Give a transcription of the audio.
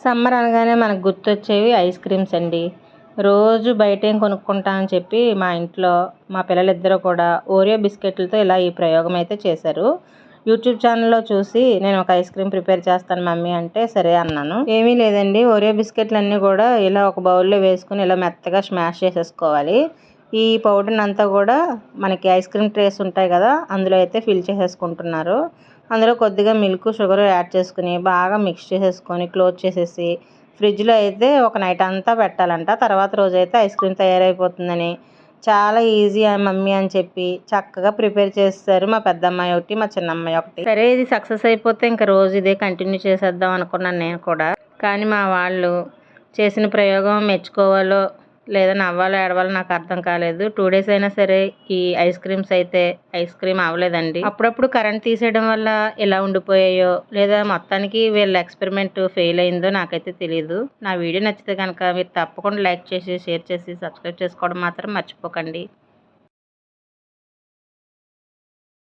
Summer అనగానే మనకు గుర్తొచ్చేవి ice creams అండి. రోజు బయటేం కొనుక్కుంటా అని చెప్పి మా ఇంట్లో మా పిల్లలిద్దరూ కూడా ఓరియో బిస్కెట్లతో ఇలా ఈ ప్రయోగం అయితే చేశారు. యూట్యూబ్ ఛానల్లో చూసి నేను ఒక ఐస్ క్రీమ్ ప్రిపేర్ చేస్తాను మమ్మీ అంటే సరే అన్నాను. ఏమీ లేదండి, ఓరియో బిస్కెట్లన్నీ కూడా ఇలా ఒక బౌల్లో వేసుకుని ఇలా మెత్తగా స్మాష్ చేసేసుకోవాలి. ఈ పౌడర్ని అంతా కూడా మనకి ఐస్ క్రీమ్ ట్రేస్ ఉంటాయి కదా, అందులో అయితే ఫిల్ చేసేసుకుంటున్నారు. అందులో కొద్దిగా మిల్క్, షుగర్ యాడ్ చేసుకుని బాగా మిక్స్ చేసేసుకొని క్లోజ్ చేసేసి ఫ్రిడ్జ్లో అయితే ఒక నైట్ అంతా పెట్టాలంట. తర్వాత రోజైతే ఐస్ క్రీమ్ తయారైపోతుందని చాలా ఈజీ మమ్మీ అని చెప్పి చక్కగా ప్రిపేర్ చేస్తారు మా పెద్దమ్మాయి ఒకటి, మా చిన్నమ్మాయి ఒకటి. సరే ఇది సక్సెస్ అయిపోతే ఇంకా రోజు ఇదే కంటిన్యూ చేసేద్దాం అనుకున్నాను నేను కూడా. కానీ మా వాళ్ళు చేసిన ప్రయోగం మెచ్చుకోవాలో లేదా నవ్వాలో ఏడవాలో నాకు అర్థం కాలేదు. 2 days అయినా సరే ఈ ఐస్ క్రీమ్స్ అయితే ఐస్ క్రీమ్ అవ్వలేదండి. అప్పుడప్పుడు కరెంట్ తీసేయడం వల్ల ఎలా ఉండిపోయాయో లేదా మొత్తానికి వీళ్ళ ఎక్స్పెరిమెంట్ ఫెయిల్ అయిందో నాకైతే తెలియదు. నా వీడియో నచ్చితే కనుక మీరు తప్పకుండా లైక్ చేసి, షేర్ చేసి, సబ్స్క్రైబ్ చేసుకోవడం మాత్రం మర్చిపోకండి.